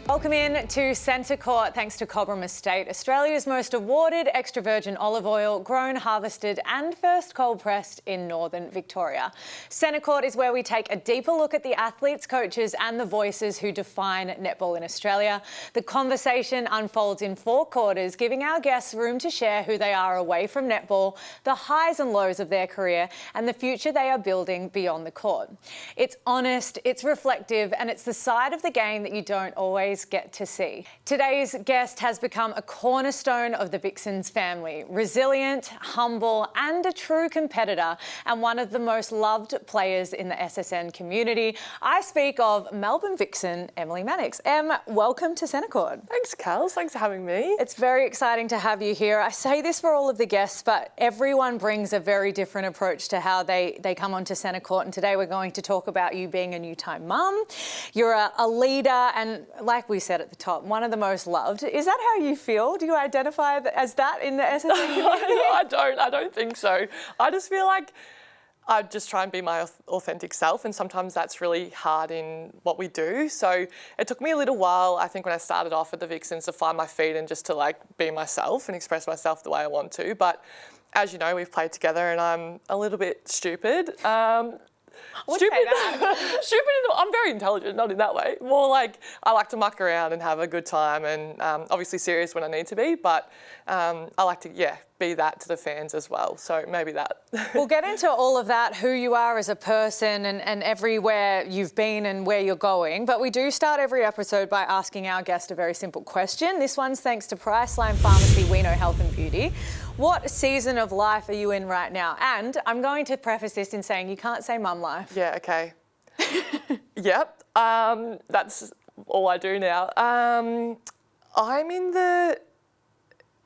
Welcome in to Centre Court, thanks to Cobram Estate, Australia's most awarded extra virgin olive oil, grown, harvested and first cold pressed in northern Victoria. Centre Court is where we take a deeper look at the athletes, coaches and the voices who define netball in Australia. The conversation unfolds in 4 quarters, giving our guests room to share who they are away from netball, the highs and lows of their career and the future they are building beyond the court. It's honest, it's reflective and it's the side of the game that you don't always get to see. Today's guest has become a cornerstone of the Vixens family, resilient, humble and a true competitor and one of the most loved players in the SSN community. I speak of Melbourne Vixen, Emily Mannix. Em, welcome to Centre Court. Thanks, Kels. Thanks for having me. It's very exciting to have you here. I say this for all of the guests, but everyone brings a very different approach to how they come onto Centre Court. And today we're going to talk about you being a new-time mum. You're a leader and, like we said at the top, one of the most loved. Is that how you feel? Do you identify as that in the SSN community? I don't think so. I just feel like I just try and be my authentic self, and sometimes that's really hard in what we do. So it took me a little while, I think, when I started off at the Vixens to find my feet and just to like be myself and express myself the way I want to. But as you know, we've played together and I'm a little bit stupid. Stupid. I'm very intelligent, not in that way. More like I like to muck around and have a good time, and obviously serious when I need to be. But I like to, be that to the fans as well. So maybe that. We'll get into all of that, who you are as a person and everywhere you've been and where you're going. But we do start every episode by asking our guest a very simple question. This one's thanks to Priceline Pharmacy. We know health and beauty. What season of life are you in right now? And I'm going to preface this in saying you can't say mum life. Yeah, okay. Yep, that's all I do now. I'm in the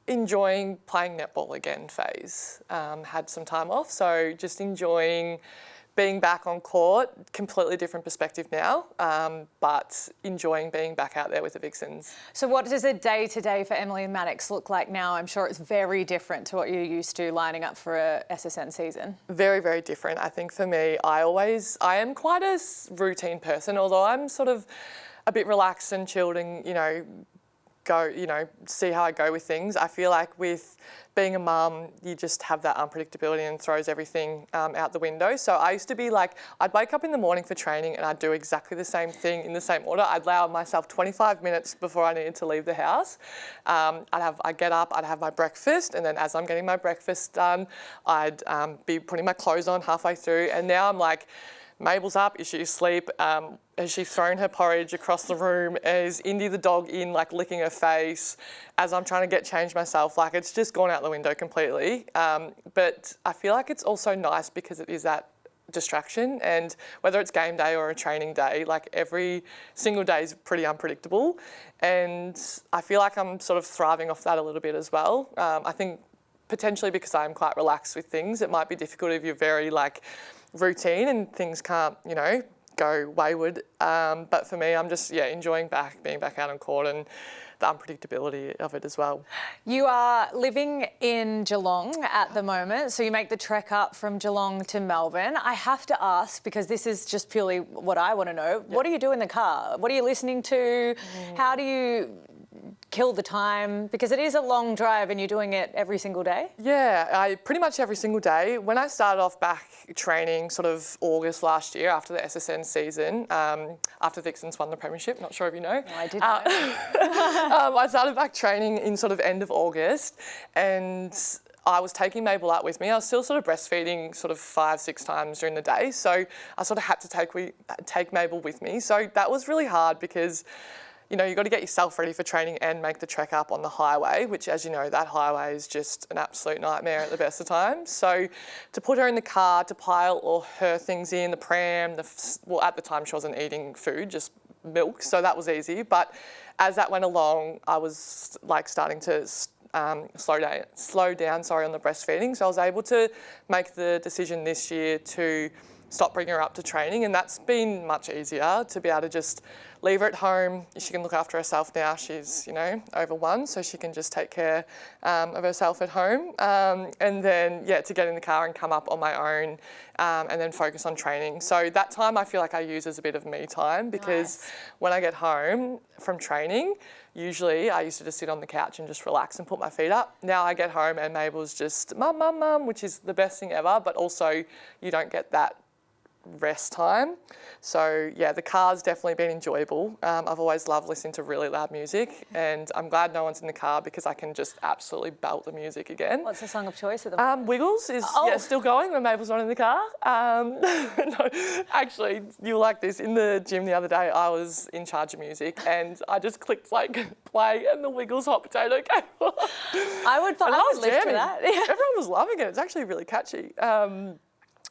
enjoying playing netball again phase. Had some time off, so just enjoying being back on court. Completely different perspective now, but enjoying being back out there with the Vixens. So what does a day-to-day for Emily and Mannix look like now? I'm sure it's very different to what you're used to lining up for a SSN season. Very, very different. I think for me, I am quite a routine person, although I'm sort of a bit relaxed and chilled and, see how I go with things. I feel like with being a mum, you just have that unpredictability and throws everything out the window. So I used to be like, I'd wake up in the morning for training and I'd do exactly the same thing in the same order. I'd allow myself 25 minutes before I needed to leave the house. I'd get up, I'd have my breakfast, and then as I'm getting my breakfast done, I'd be putting my clothes on halfway through. And now I'm like, Mabel's up, is she asleep? Has she thrown her porridge across the room? Is Indy the dog in, like licking her face? As I'm trying to get changed myself, like it's just gone out the window completely. But I feel like it's also nice because it is that distraction, and whether it's game day or a training day, like every single day is pretty unpredictable. And I feel like I'm sort of thriving off that a little bit as well. I think potentially because I'm quite relaxed with things, it might be difficult if you're very like routine and things can't, go wayward. But for me, I'm just, enjoying being back out on court and the unpredictability of it as well. You are living in Geelong at the moment, so you make the trek up from Geelong to Melbourne. I have to ask, because this is just purely what I want to know, what do you do in the car? What are you listening to? How do you kill the time? Because it is a long drive and you're doing it every single day? Yeah, pretty much every single day. When I started off back training sort of August last year after the SSN season, after Vixens won the premiership, not sure if you know. No, I didn't know. I started back training in sort of end of August, and I was taking Mabel out with me. I was still sort of breastfeeding sort of 5-6 times during the day. So I sort of had to take Mabel with me. So that was really hard because you've got to get yourself ready for training and make the trek up on the highway, which, as you know, that highway is just an absolute nightmare at the best of times. So to put her in the car, to pile all her things in, the pram, at the time she wasn't eating food, just milk, so that was easy. But as that went along, I was like starting to slow down on the breastfeeding. So I was able to make the decision this year to stop bringing her up to training, and that's been much easier to be able to just leave her at home. She can look after herself now. She's, you know, over 1, so she can just take care of herself at home. And then, yeah, to get in the car and come up on my own and then focus on training. So that time I feel like I use as a bit of me time, because when I get home from training, usually I used to just sit on the couch and just relax and put my feet up. Now I get home and Mabel's just mum, mum, mum, which is the best thing ever, but also you don't get that rest time. So yeah, the car's definitely been enjoyable. I've always loved listening to really loud music, and I'm glad no one's in the car because I can just absolutely belt the music again. What's the song of choice at the moment? Wiggles is still going when Mabel's not in the car. No, actually, you'll like this. In the gym the other day, I was in charge of music and I just clicked like play and the Wiggles Hot Potato came on. I would live for that. Yeah. Everyone was loving it. It's actually really catchy.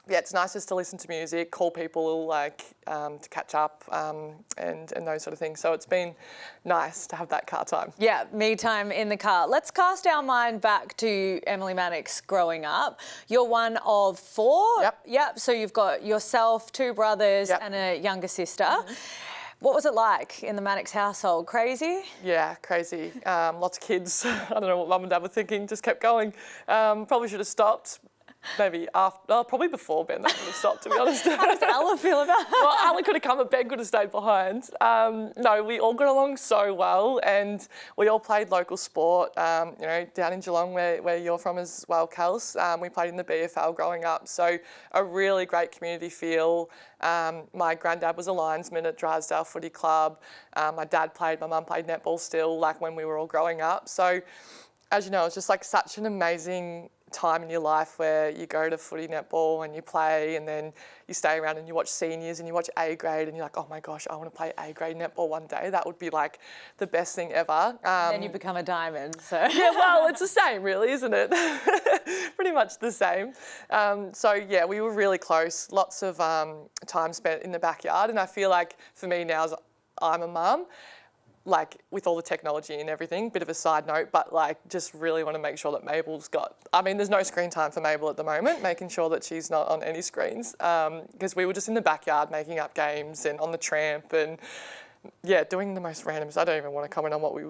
Yeah, it's nice just to listen to music, call people like to catch up and those sort of things. So it's been nice to have that car time. Yeah, me time in the car. Let's cast our mind back to Emily Mannix growing up. You're one of 4. Yep. So you've got yourself, 2 brothers and a younger sister. Mm-hmm. What was it like in the Mannix household? Crazy? Yeah, crazy. Lots of kids. I don't know what mum and dad were thinking, just kept going. Probably should have stopped. Maybe after, probably before Ben, that would have stopped, to be honest. How does Ella feel about it? Well, Ella could have come, but Ben could have stayed behind. No, we all got along so well, and we all played local sport, you know, down in Geelong, where you're from as well, Kels. We played in the BFL growing up, so a really great community feel. My granddad was a linesman at Drysdale Footy Club. My dad played, my mum played netball still, like when we were all growing up. So, as you know, it's just like such an amazing time in your life where you go to footy netball and you play, and then you stay around and you watch seniors and you watch A grade and you're like, oh my gosh, I want to play A grade netball one day. That would be like the best thing ever. And then you become a diamond. So yeah, well, it's the same really, isn't it? Pretty much the same. So yeah, we were really close. Lots of time spent in the backyard, and I feel like for me now, as I'm a mum, like with all the technology and everything, bit of a side note, but like just really want to make sure that Mabel's got, I mean, there's no screen time for Mabel at the moment, making sure that she's not on any screens, because we were just in the backyard making up games and on the tramp and yeah, doing the most randoms. I don't even want to comment on what we,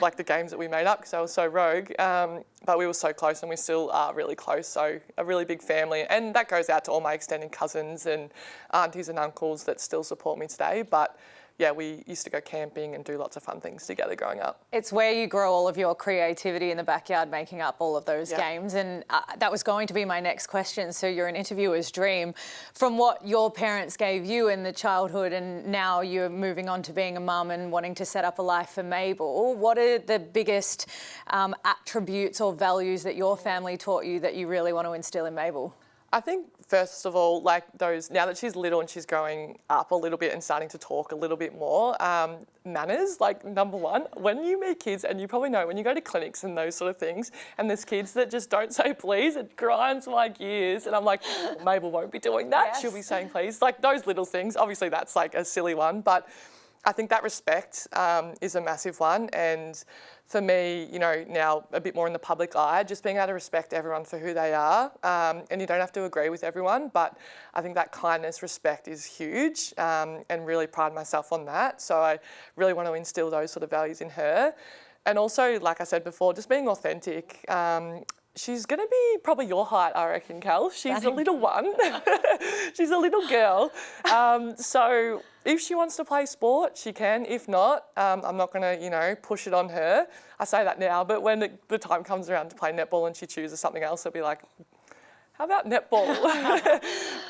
like the games that we made up because I was so rogue, but we were so close and we still are really close. So a really big family, and that goes out to all my extended cousins and aunties and uncles that still support me today. But yeah, we used to go camping and do lots of fun things together growing up. It's where you grow all of your creativity in the backyard, making up all of those games. And that was going to be my next question. So you're an interviewer's dream. From what your parents gave you in the childhood, and now you're moving on to being a mum and wanting to set up a life for Mabel, what are the biggest attributes or values that your family taught you that you really want to instill in Mabel? I think first of all, like those, now that she's little and she's growing up a little bit and starting to talk a little bit more, manners, like number one, when you meet kids, and you probably know when you go to clinics and those sort of things, and there's kids that just don't say please, it grinds my gears. And I'm like, Mabel won't be doing that. Yes. She'll be saying please. Like those little things, obviously that's like a silly one, but I think that respect is a massive one. And for me, you know, now a bit more in the public eye, just being able to respect everyone for who they are. And you don't have to agree with everyone, but I think that kindness, respect is huge, and really pride myself on that. So I really want to instill those sort of values in her. And also, like I said before, just being authentic. She's going to be probably your height, I reckon, Cal. She's a little one. She's a little girl. So if she wants to play sport, she can. If not, I'm not going to, you know, push it on her. I say that now, but when the time comes around to play netball and she chooses something else, I'll be like, how about netball?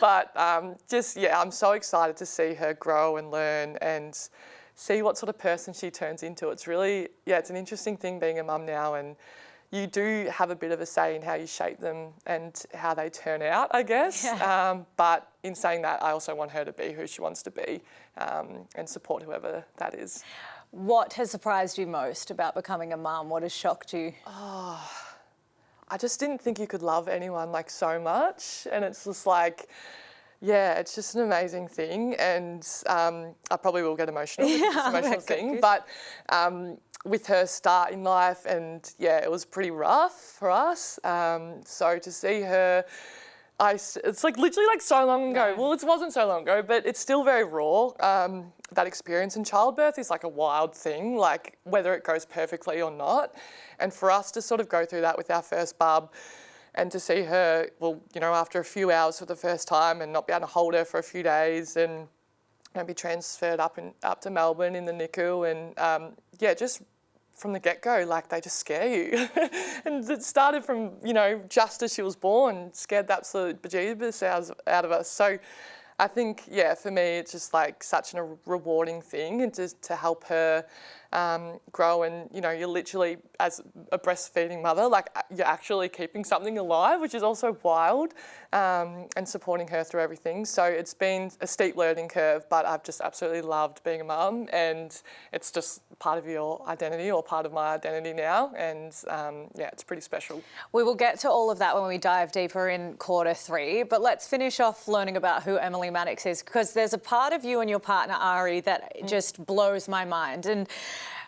But just, yeah, I'm so excited to see her grow and learn and see what sort of person she turns into. It's really, yeah, it's an interesting thing being a mum now, and you do have a bit of a say in how you shape them and how they turn out, I guess. Yeah. But in saying that, I also want her to be who she wants to be, and support whoever that is. What has surprised you most about becoming a mum? What has shocked you? Oh, I just didn't think you could love anyone like so much. And it's just like, yeah, it's just an amazing thing. And I probably will get emotional with this emotional thing. But with her start in life, and yeah, it was pretty rough for us. So to see her it's like literally like so long ago. Well, it wasn't so long ago, but it's still very raw. That experience in childbirth is like a wild thing, like whether it goes perfectly or not. And for us to sort of go through that with our first bub and to see her, well, you know, after a few hours for the first time and not be able to hold her for a few days and be transferred up to Melbourne in the NICU and just from the get-go, like they just scare you. And it started from, you know, just as she was born, scared the absolute bejeebus out of us. So I think, for me, it's just like such a rewarding thing and to help her grow. And, you know, you're literally, as a breastfeeding mother, like you're actually keeping something alive, which is also wild, and supporting her through everything. So it's been a steep learning curve, but I've just absolutely loved being a mum, and it's just part of your identity or part of my identity now. And it's pretty special. We will get to all of that when we dive deeper in quarter 3, but let's finish off learning about who Emily Mannix is, because there's a part of you and your partner, Ari, that just blows my mind. And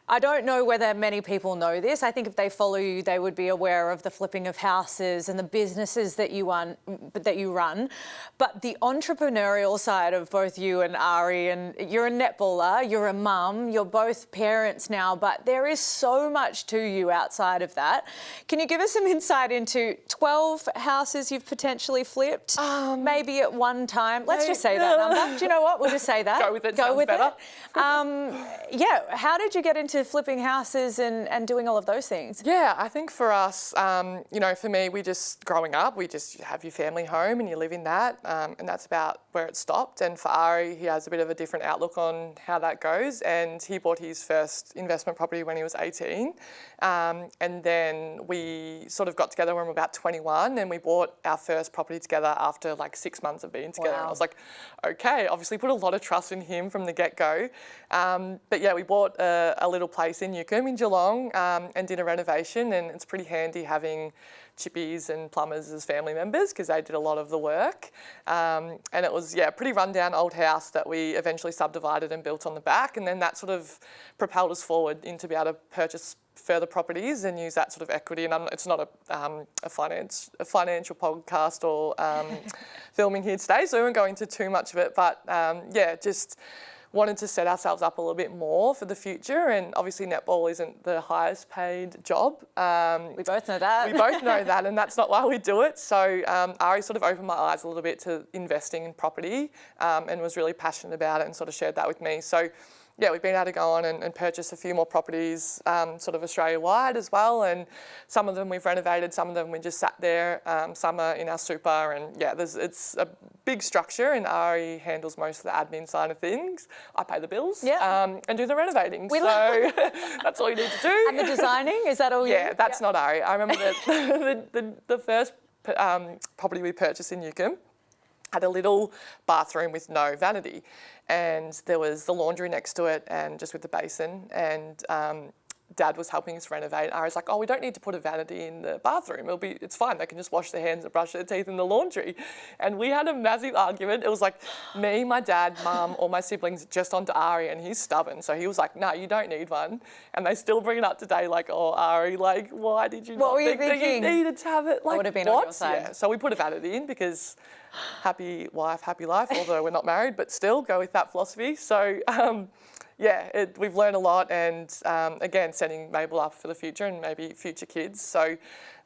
I don't know whether many people know this. I think if they follow you, they would be aware of the flipping of houses and the businesses that you run. But the entrepreneurial side of both you and Ari, and you're a netballer, you're a mum, you're both parents now, but there is so much to you outside of that. Can you give us some insight into 12 houses you've potentially flipped, maybe at one time? Let's just say that number. Do you know what? We'll just say that. Go with it. Go with better. It. How did you get into flipping houses and doing all of those things? Yeah, I think for us, you know, for me, growing up, we just have your family home and you live in that, and that's about where it stopped. And for Ari, he has a bit of a different outlook on how that goes, and he bought his first investment property when he was 18, and then we sort of got together when we were about 21, and we bought our first property together after like 6 months of being together. Wow. And I was like, okay, obviously put a lot of trust in him from the get-go, but yeah, we bought a little place in Newcombe in Geelong, and did a renovation, and it's pretty handy having chippies and plumbers as family members because they did a lot of the work, and it was a pretty rundown old house that we eventually subdivided and built on the back, and then that sort of propelled us forward into be able to purchase further properties and use that sort of equity. And it's not a financial podcast or filming here today, so we won't go into too much of it, but just wanted to set ourselves up a little bit more for the future, and obviously netball isn't the highest paid job. We both know that. We both know that, and that's not why we do it. So Ari sort of opened my eyes a little bit to investing in property, and was really passionate about it and sort of shared that with me. So yeah, we've been able to go on and purchase a few more properties, sort of Australia-wide as well, and some of them we've renovated, some of them we just sat there, some are in our super, and it's a big structure, and Ari handles most of the admin side of things. I pay the bills and do the renovating, so that's all you need to do. And the designing, is that all you? Yeah, that's not Ari. I remember the first property we purchased in Newcombe had a little bathroom with no vanity, and there was the laundry next to it and just with the basin, and Dad was helping us renovate. I was like, oh, we don't need to put a vanity in the bathroom. It's fine. They can just wash their hands and brush their teeth in the laundry. And we had a massive argument. It was like me, my dad, mum, all my siblings just onto Ari, and he's stubborn. So he was like, no, you don't need one. And they still bring it up today like, oh, Ari, like, why did you not think that you needed to have it? Like, I would have been on your side. Yeah, so we put a vanity in because happy wife, happy life, although we're not married, but still go with that philosophy. So, we've learned a lot, and again, setting Mabel up for the future and maybe future kids. So, you've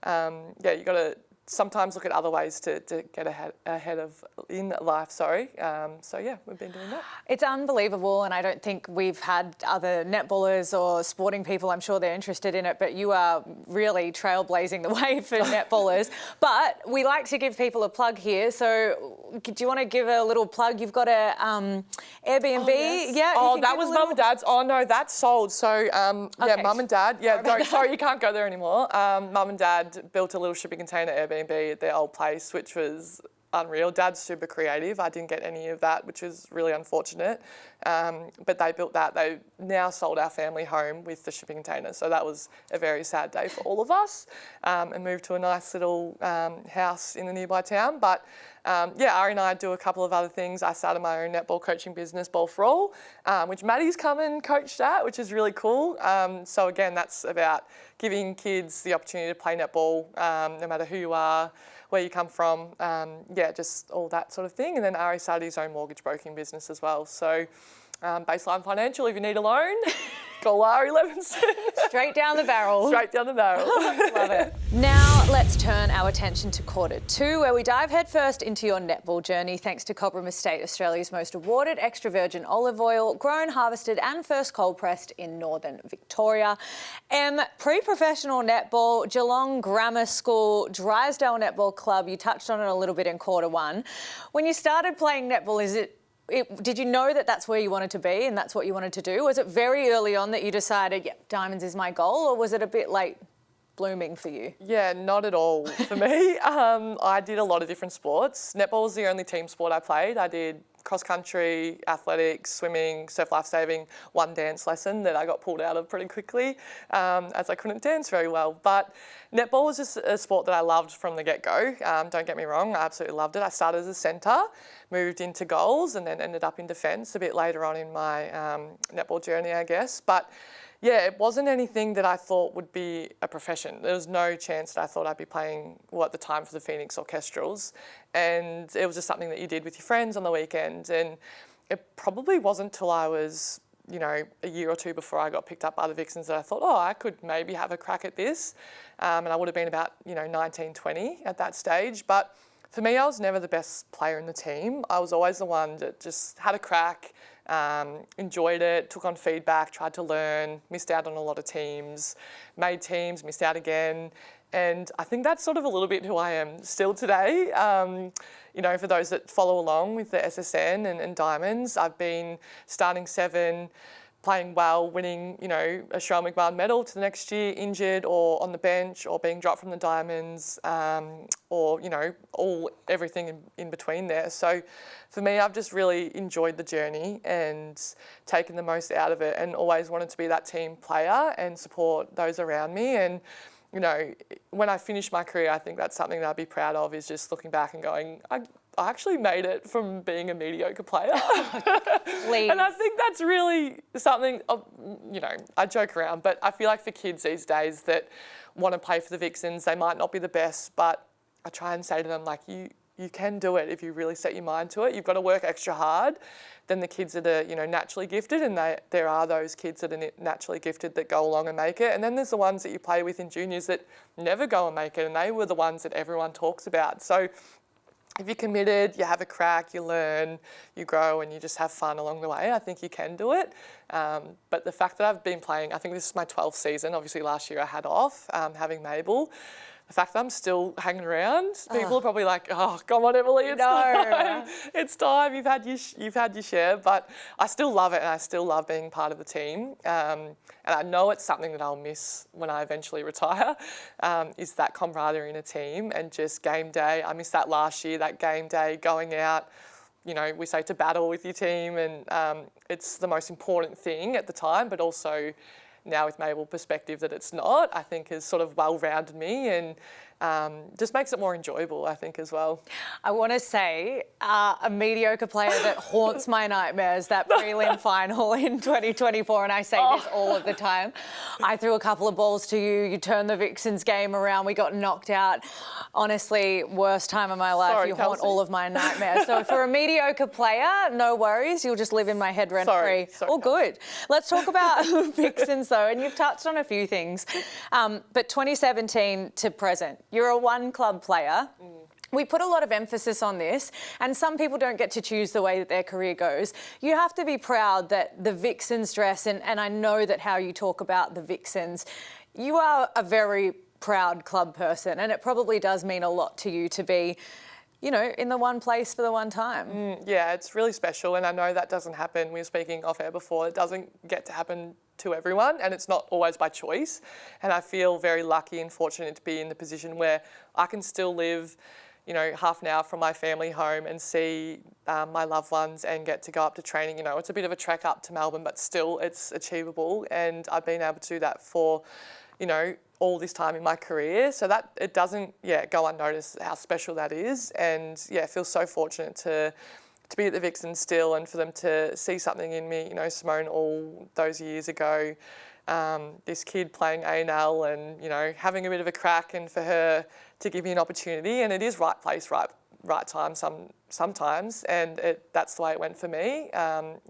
got to sometimes look at other ways to get ahead of in life. We've been doing that. It's unbelievable, and I don't think we've had other netballers or sporting people. I'm sure they're interested in it, but you are really trailblazing the way for netballers. But we like to give people a plug here. So, do you want to give a little plug? You've got a Airbnb. Oh, yes. Yeah. Oh, that was Mum and Dad's. Oh no, that's sold. So okay. Mum and Dad. Yeah, sorry, you can't go there anymore. Mum and Dad built a little shipping container Airbnb at their old place, which was unreal. Dad's super creative. I didn't get any of that, which was really unfortunate. But they built that. They now sold our family home with the shipping container. So that was a very sad day for all of us, and moved to a nice little house in the nearby town. But Ari and I do a couple of other things. I started my own netball coaching business, Ball for All, which Maddie's come and coached at, which is really cool. So again, that's about giving kids the opportunity to play netball, no matter who you are, where you come from, just all that sort of thing. And then Ari started his own mortgage broking business as well. So Baseline Financial, if you need a loan, call Ari Levinson. Straight down the barrel. Straight down the barrel. Love it. Now let's turn our attention to quarter two, where we dive headfirst into your netball journey, thanks to Cobram Estate, Australia's most awarded extra virgin olive oil, grown, harvested and first cold pressed in northern Victoria. Pre-professional netball, Geelong Grammar School, Drysdale Netball Club, you touched on it a little bit in quarter one. When you started playing netball, did you know that that's where you wanted to be and that's what you wanted to do? Was it very early on that you decided, yeah, diamonds is my goal, or was it a bit late blooming for you? Yeah, not at all for me. I did a lot of different sports. Netball was the only team sport I played. I did cross country, athletics, swimming, surf lifesaving, one dance lesson that I got pulled out of pretty quickly as I couldn't dance very well. But netball was just a sport that I loved from the get-go. Don't get me wrong, I absolutely loved it. I started as a centre, moved into goals and then ended up in defence a bit later on in my netball journey, I guess. But yeah, it wasn't anything that I thought would be a profession. There was no chance that I thought I'd be playing, at the time for the Phoenix Orchestrals. And it was just something that you did with your friends on the weekend. And it probably wasn't till I was, a year or two before I got picked up by the Vixens that I thought, I could maybe have a crack at this. And I would have been about, 19, 20 at that stage. But for me, I was never the best player in the team. I was always the one that just had a crack, enjoyed it, took on feedback, tried to learn, missed out on a lot of teams, made teams, missed out again. And I think that's sort of a little bit who I am still today. For those that follow along with the SSN and Diamonds, I've been starting 7, playing well, winning, a Cheryl McMahon medal to the next year, injured or on the bench or being dropped from the Diamonds, or, everything in between there. So for me, I've just really enjoyed the journey and taken the most out of it and always wanted to be that team player and support those around me. And, when I finish my career, I think that's something that I'd be proud of, is just looking back and going, I actually made it from being a mediocre player. And I think that's really something, I joke around, but I feel like for kids these days that want to play for the Vixens, they might not be the best, but I try and say to them, like, you can do it if you really set your mind to it. You've got to work extra hard than the kids that are, naturally gifted, and there are those kids that are naturally gifted that go along and make it. And then there's the ones that you play with in juniors that never go and make it, and they were the ones that everyone talks about. So if you're committed, you have a crack, you learn, you grow, and you just have fun along the way, I think you can do it. But the fact that I've been playing, I think this is my 12th season. Obviously last year I had off, having Mabel. The fact that I'm still hanging around, people are probably like, "Oh, come on, Emily, it's time. It's time. You've had your share." But I still love it, and I still love being part of the team. And I know it's something that I'll miss when I eventually retire. Is that camaraderie in a team and just game day. I missed that last year. That game day, going out. We say to battle with your team, and it's the most important thing at the time, but also now with Mabel perspective that it's not, I think has sort of well-rounded me and just makes it more enjoyable, I think, as well. I want to say a mediocre player that haunts my nightmares, that prelim final in 2024, and I say this all of the time. I threw a couple of balls to you, you turned the Vixens game around, we got knocked out. Honestly, worst time of my life. Sorry, you Kelsey. haunt all of my nightmares. So for a mediocre player, no worries, you'll just live in my head rent-free. Sorry, All good. Let's talk about Vixens though, and you've touched on a few things. But 2017 to present, you're a one-club player. We put a lot of emphasis on this, and some people don't get to choose the way that their career goes. You have to be proud that the Vixens dress, and I know that how you talk about the Vixens, you are a very proud club person, and it probably does mean a lot to you to be, in the one place for the one time. Yeah, it's really special, and I know that doesn't happen. We were speaking off air before. It doesn't get to happen to everyone, and it's not always by choice. And I feel very lucky and fortunate to be in the position where I can still live, half an hour from my family home and see my loved ones and get to go up to training. It's a bit of a trek up to Melbourne, but still it's achievable. And I've been able to do that for, all this time in my career. So that it doesn't, go unnoticed how special that is. And I feel so fortunate to be at the Vixens still, and for them to see something in me, Simone all those years ago, this kid playing A&L and, having a bit of a crack, and for her to give me an opportunity, and it is right place, right time sometimes, and that's the way it went for me.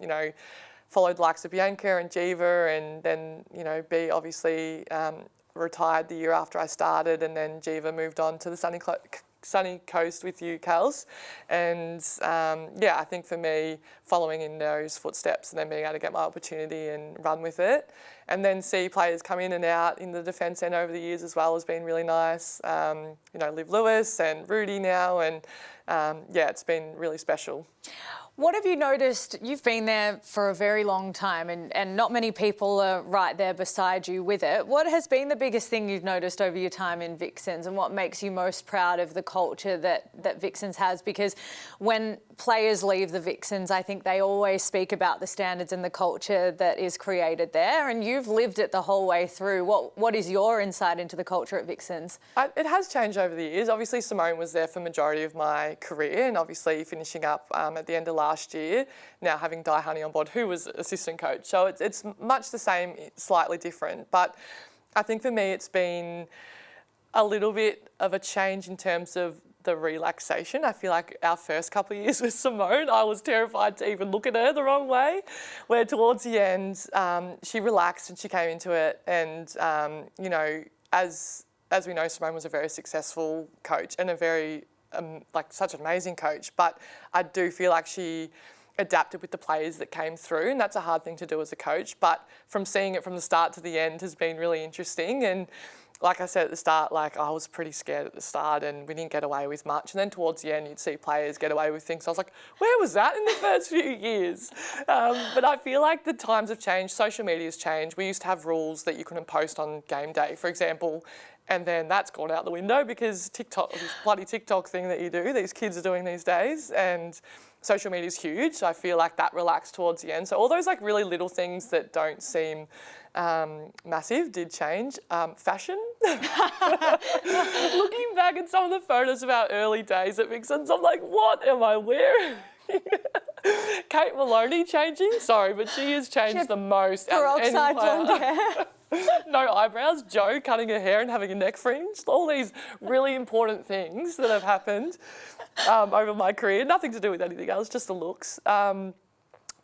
You know, followed the likes of Bianca and Jiva, and then, you know, B obviously retired the year after I started, and then Jiva moved on to the sunny coast with you, Kels. And yeah, I think for me, following in those footsteps and then being able to get my opportunity and run with it, and then see players come in and out in the defence end over the years as well has been really nice. You know, Liv Lewis and Rudy now, and yeah, it's been really special. What have you noticed? You've been there for a very long time, and not many people are right there beside you with it. What has been the biggest thing you've noticed over your time in Vixens, and what makes you most proud of the culture that Vixens has? Because when players leave the Vixens, I think they always speak about the standards and the culture that is created there, and you've lived it the whole way through. What is your insight into the culture at Vixens? It has changed over the years. Obviously, Simone was there for the majority of my career, and obviously finishing up at the end of last year, now having Di Honey on board, who was assistant coach. So it's much the same, slightly different. But I think for me, it's been a little bit of a change in terms of the relaxation. I feel like our first couple of years with Simone, I was terrified to even look at her the wrong way, where towards the end, she relaxed and she came into it. And, you know, as we know, Simone was a very successful coach and a very like such an amazing coach, but I do feel like she adapted with the players that came through, and that's a hard thing to do as a coach, but from seeing it from the start to the end has been really interesting. And like I said at the start, like I was pretty scared at the start and we didn't get away with much, and then towards the end you'd see players get away with things. I was like, where was that in the first few years? But I feel like the times have changed, social media's changed. We used to have rules that you couldn't post on game day, for example, and then that's gone out the window because TikTok, this bloody TikTok thing that you do, these kids are doing these days, and social media is huge. So I feel like that relaxed towards the end. So all those like really little things that don't seem massive did change. Fashion. Looking back at some of the photos of our early days at Vixens, I'm like, what am I wearing? Kate Maloney changing? Sorry, but she has changed the most. Peroxide blonde hair. No eyebrows, Jo cutting her hair and having a neck fringe. All these really important things that have happened over my career. Nothing to do with anything else, just the looks. Yeah,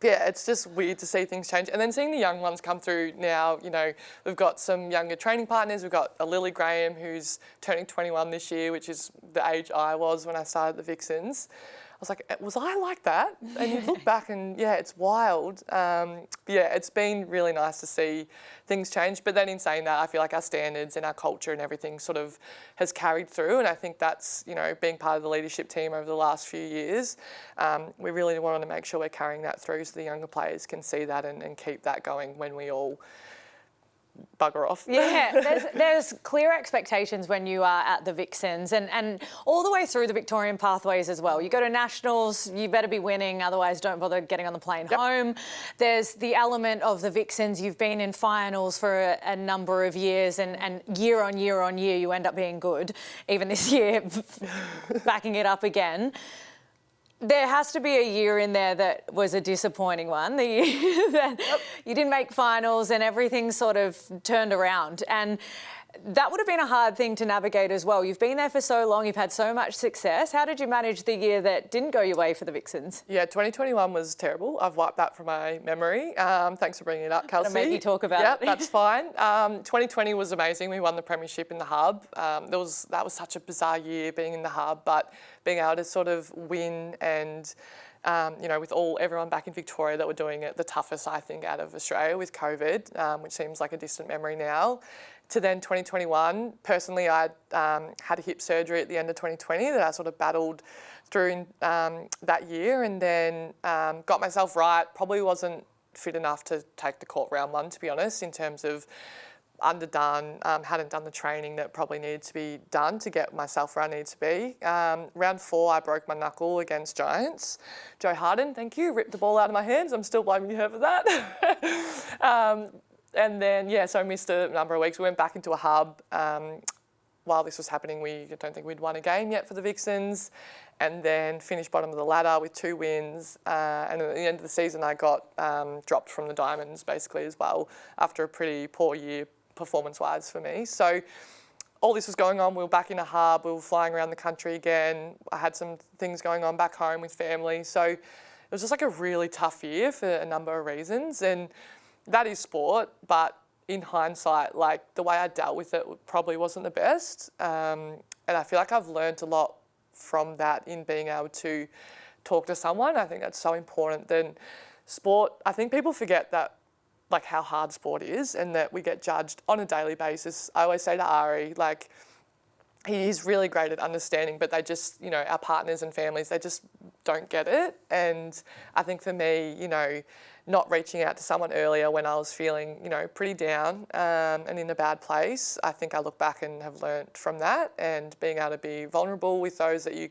it's just weird to see things change. And then seeing the young ones come through now, you know, we've got some younger training partners. We've got a Lily Graham who's turning 21 this year, which is the age I was when I started the Vixens. I was like, was I like that? And you look back and, yeah, it's wild. Yeah, it's been really nice to see things change. But then in saying that, I feel like our standards and our culture and everything sort of has carried through. And I think that's, you know, being part of the leadership team over the last few years, we really want to make sure we're carrying that through so the younger players can see that and keep that going when we all bugger off. Yeah, there's clear expectations when you are at the Vixens and all the way through the Victorian pathways as well. You go to nationals, you better be winning, otherwise don't bother getting on the plane home. There's the element of the Vixens, you've been in finals for a number of years and year on year on year you end up being good. Even this year, backing it up again. There has to be a year in there that was a disappointing one, the year that you didn't make finals and everything sort of turned around. And that would have been a hard thing to navigate as well. You've been there for so long, you've had so much success. How did you manage the year that didn't go your way for the Vixens? Yeah, 2021 was terrible. I've wiped that from my memory. Thanks for bringing it up, Kelsey. Make me talk about it. Yeah, that's fine. 2020 was amazing. We won the premiership in the hub. That was such a bizarre year being in the hub, but being able to sort of win and you know, with everyone back in Victoria that were doing it the toughest, I think, out of Australia with COVID, which seems like a distant memory now, to then 2021. Personally, I had a hip surgery at the end of 2020 that I sort of battled through in, that year, and then got myself right. Probably wasn't fit enough to take the court round one, to be honest, in terms of underdone, hadn't done the training that probably needed to be done to get myself where I need to be. Round 4, I broke my knuckle against Giants. Jo Harden, thank you, ripped the ball out of my hands. I'm still blaming her for that. And then, yeah, so I missed a number of weeks. We went back into a hub. While this was happening, I don't think we'd won a game yet for the Vixens, and then finished bottom of the ladder with 2 wins. And at the end of the season, I got dropped from the Diamonds basically as well after a pretty poor year performance-wise for me. So all this was going on. We were back in a hub. We were flying around the country again. I had some things going on back home with family. So it was just like a really tough year for a number of reasons. And that is sport, but in hindsight, like the way I dealt with it probably wasn't the best. And I feel like I've learned a lot from that in being able to talk to someone. I think that's so important. Then sport, I think people forget that, like how hard sport is and that we get judged on a daily basis. I always say to Ari, like, he's really great at understanding, but they just, you know, our partners and families, they just don't get it. And I think for me, you know, not reaching out to someone earlier when I was feeling, you know, pretty down and in a bad place, I think I look back and have learnt from that, and being able to be vulnerable with those that you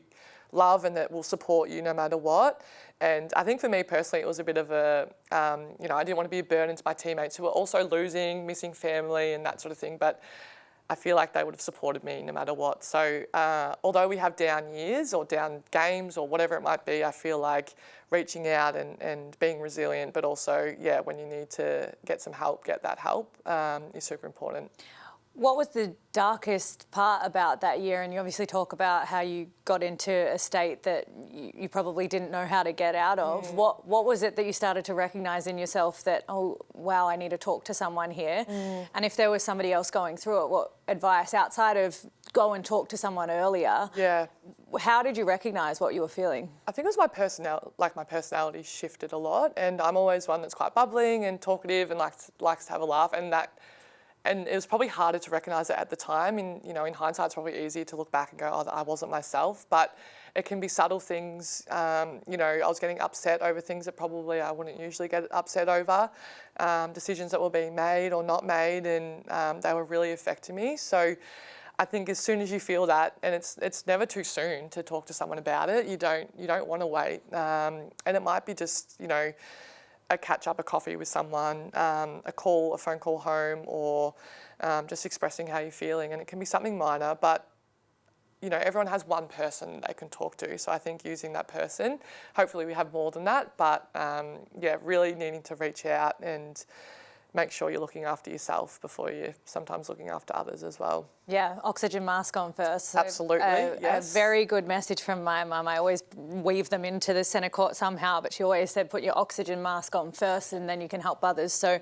love and that will support you no matter what. And I think for me personally, it was a bit of a, you know, I didn't want to be a burden to my teammates who were also losing, missing family and that sort of thing. But I feel like they would have supported me no matter what. So although we have down years or down games or whatever it might be, I feel like reaching out and being resilient, but also, yeah, when you need to get some help, get that help is super important. What was the darkest part about that year? And you obviously talk about how you got into a state that you probably didn't know how to get out of. What was it that you started to recognise in yourself that, oh, wow, I need to talk to someone here? And if there was somebody else going through it, what advice outside of go and talk to someone earlier? Yeah. How did you recognise what you were feeling? I think it was my personality shifted a lot, and I'm always one that's quite bubbling and talkative and likes to have a laugh, and it was probably harder to recognise it at the time. In hindsight, it's probably easier to look back and go, oh, I wasn't myself. But it can be subtle things. I was getting upset over things that probably I wouldn't usually get upset over, decisions that were being made or not made, and they were really affecting me. So I think as soon as you feel that, and it's never too soon to talk to someone about it. You don't want to wait, and it might be just, you know, a catch up, a coffee with someone, a phone call home, or just expressing how you're feeling. And it can be something minor, but you know, everyone has one person they can talk to. So I think using that person, hopefully we have more than that, but really needing to reach out and make sure you're looking after yourself before you're sometimes looking after others as well. Yeah, oxygen mask on first. So absolutely, yes. A very good message from my mum. I always weave them into the centre court somehow, but she always said put your oxygen mask on first and then you can help others. So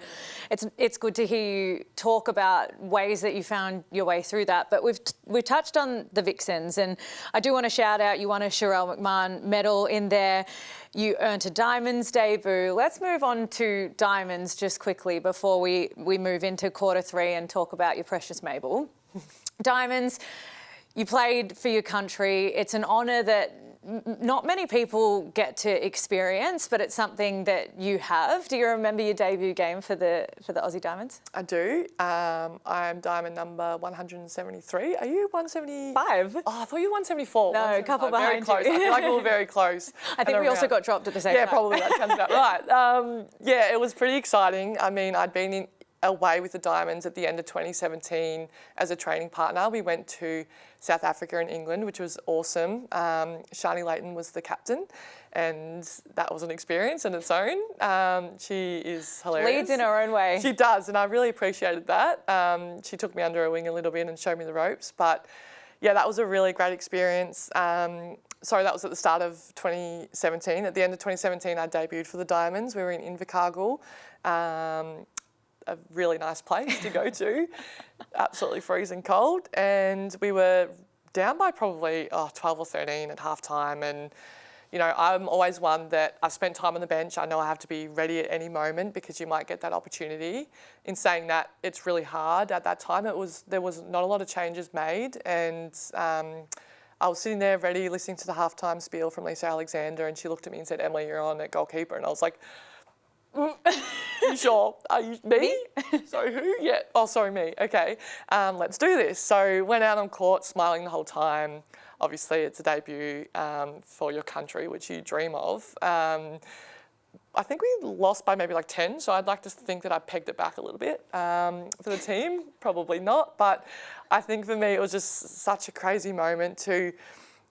it's good to hear you talk about ways that you found your way through that. But we've touched on the Vixens, and I do want to shout out, you won a Sherelle McMahon medal in there. You earned a Diamonds debut. Let's move on to Diamonds just quickly before we move into quarter three and talk about your precious Mabel. Diamonds, you played for your country. It's an honour that not many people get to experience, but it's something that you have. Do you remember your debut game for the Aussie Diamonds? I do. I'm diamond number 173. Are you 175? Oh, I thought you were 174. No, a couple behind you. Very close. I feel like we were very close. I think we also got dropped at the same time. Yeah, probably. That sounds about right. It was pretty exciting. I mean, I'd been away with the Diamonds at the end of 2017 as a training partner. We went to South Africa and England, which was awesome. Shani Layton was the captain, and that was an experience in its own. She is hilarious. Leads in her own way. She does, and I really appreciated that. She took me under her wing a little bit and showed me the ropes. But yeah, that was a really great experience. Sorry, that was at the start of 2017. At the end of 2017, I debuted for the Diamonds. We were in Invercargill. A really nice place to go to, absolutely freezing cold. And we were down by probably 12 or 13 at half time. And, you know, I'm always one that I've spent time on the bench. I know I have to be ready at any moment because you might get that opportunity. In saying that, it's really hard. At that time, there was not a lot of changes made. And I was sitting there ready, listening to the halftime spiel from Lisa Alexander. And she looked at me and said, "Emily, you're on at goalkeeper." And I was like, you sure? Are you me? So who? Yeah. Oh, sorry, me. Okay. Let's do this. So went out on court, smiling the whole time. Obviously, it's a debut for your country, which you dream of. I think we lost by maybe like 10, so I'd like to think that I pegged it back a little bit for the team. Probably not, but I think for me it was just such a crazy moment to,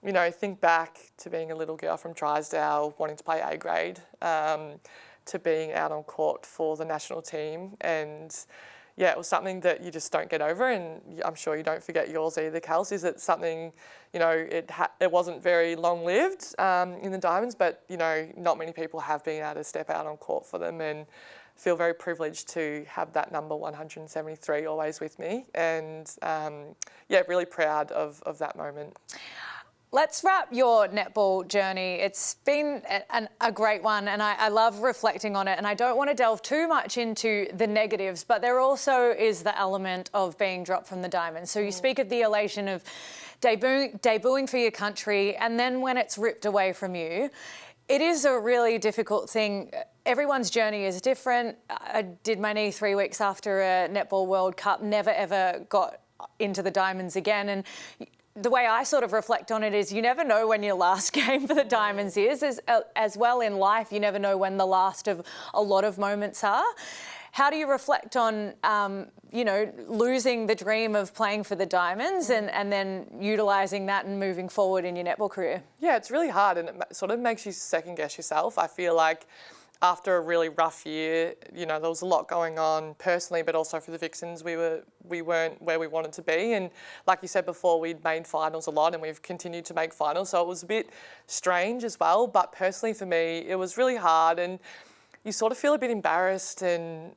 you know, think back to being a little girl from Drysdale wanting to play A grade. To being out on court for the national team, and yeah, it was something that you just don't get over, and I'm sure you don't forget yours either, Kels. Is it something, you know, it wasn't very long-lived in the Diamonds, but, you know, not many people have been able to step out on court for them, and feel very privileged to have that number 173 always with me, and yeah, really proud of that moment. Let's wrap your netball journey. It's been a great one, and I love reflecting on it, and I don't want to delve too much into the negatives, but there also is the element of being dropped from the Diamonds. So you speak of the elation of debuting for your country, and then when it's ripped away from you, it is a really difficult thing. Everyone's journey is different. I did my knee 3 weeks after a Netball World Cup, never ever got into the Diamonds again, and the way I sort of reflect on it is you never know when your last game for the Diamonds is. As well in life, you never know when the last of a lot of moments are. How do you reflect on, you know, losing the dream of playing for the Diamonds and then utilising that and moving forward in your netball career? Yeah, it's really hard, and it sort of makes you second guess yourself. I feel like after a really rough year, you know, there was a lot going on personally, but also for the Vixens, we weren't where we wanted to be. And like you said before, we'd made finals a lot, and we've continued to make finals. So it was a bit strange as well. But personally for me, it was really hard, and you sort of feel a bit embarrassed and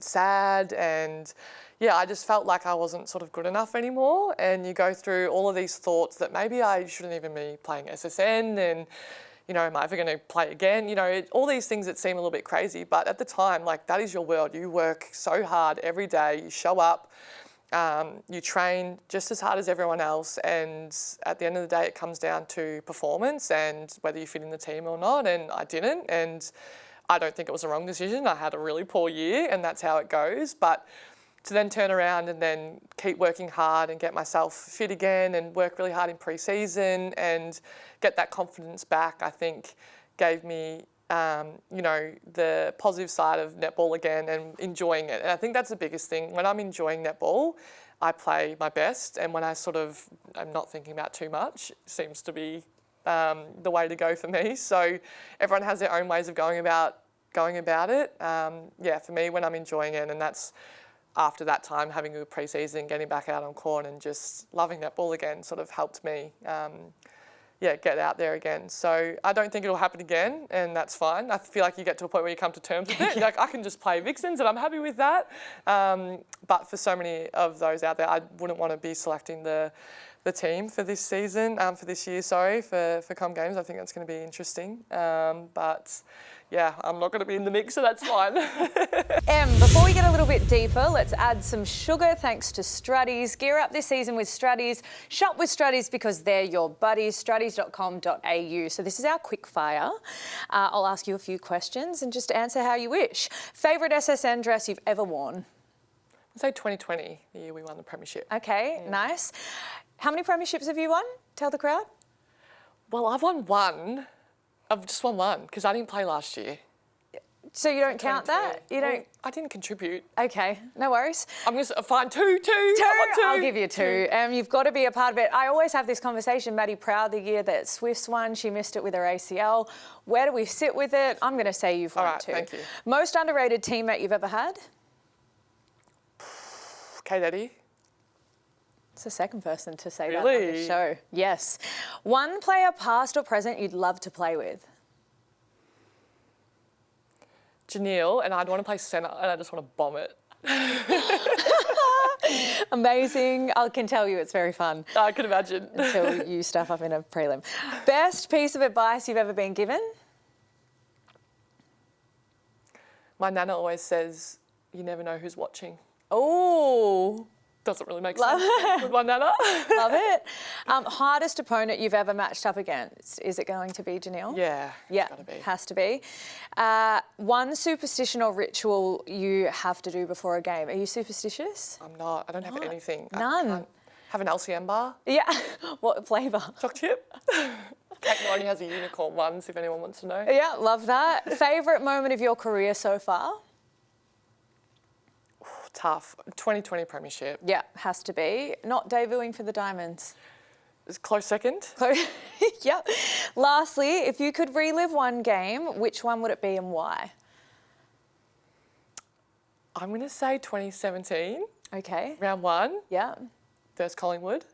sad, and yeah, I just felt like I wasn't sort of good enough anymore. And you go through all of these thoughts that maybe I shouldn't even be playing SSN, and you know, am I ever going to play again? You know, all these things that seem a little bit crazy, but at the time, like, that is your world. You work so hard every day, you show up, you train just as hard as everyone else, and at the end of the day, it comes down to performance and whether you fit in the team or not, and I didn't, and I don't think it was a wrong decision. I had a really poor year, and that's how it goes, but to then turn around and then keep working hard and get myself fit again and work really hard in pre-season and get that confidence back, I think gave me, you know, the positive side of netball again and enjoying it. And I think that's the biggest thing. When I'm enjoying netball, I play my best, and when I'm not thinking about too much, it seems to be the way to go for me. So everyone has their own ways of going about it. Yeah, for me, when I'm enjoying it, and that's after that time, having a good pre-season, getting back out on court and just loving netball again sort of helped me, get out there again. So I don't think it'll happen again, and that's fine. I feel like you get to a point where you come to terms with it. Like, I can just play Vixens and I'm happy with that. But for so many of those out there, I wouldn't want to be selecting the team for this season, for this year, for Com Games. I think that's going to be interesting. But yeah, I'm not going to be in the mix, so that's fine. Before we get a little bit deeper, let's add some sugar thanks to Struddies. Gear up this season with Struddies. Shop with Struddies because they're your buddies. Struddies.com.au. So this is our quickfire. I'll ask you a few questions and just answer how you wish. Favourite SSN dress you've ever worn? I'd say 2020, the year we won the premiership. Okay, nice. How many premierships have you won? Tell the crowd. Well, I've won one. I've just won one because I didn't play last year. So you don't count that? You don't? Well, I didn't contribute. Okay, no worries. I'm going to find two. I'll give you two. You've got to be a part of it. I always have this conversation. Maddie Proud, the year that Swifts won, she missed it with her ACL. Where do we sit with it? I'm going to say you've won two. Thank you. Most underrated teammate you've ever had? Kate Eddy. It's the second person to say that on Really? the show. Yes. One player, past or present, you'd love to play with? Janelle, and I'd want to play centre, and I just want to bomb it. Amazing. I can tell you it's very fun. I can imagine. Until you stuff up in a prelim. Best piece of advice you've ever been given? My nana always says, you never know who's watching. Oh. Doesn't really make sense with my nana. Love it. Hardest opponent you've ever matched up against? Is it going to be Janelle? Yeah, Yeah, gotta be. Has to be. One superstition or ritual you have to do before a game. Are you superstitious? I'm not. I don't have anything. None. I have an LCM bar. Yeah. What flavour? Choc chip. Kate Maloney has a unicorn ones, if anyone wants to know. Yeah, love that. Favourite moment of your career so far? Tough. 2020 premiership. Yeah, has to be. Not debuting for the Diamonds. It's close second. Yep. Lastly, if you could relive one game, which one would it be and why? I'm going to say 2017, Okay. round 1, Yeah. versus Collingwood.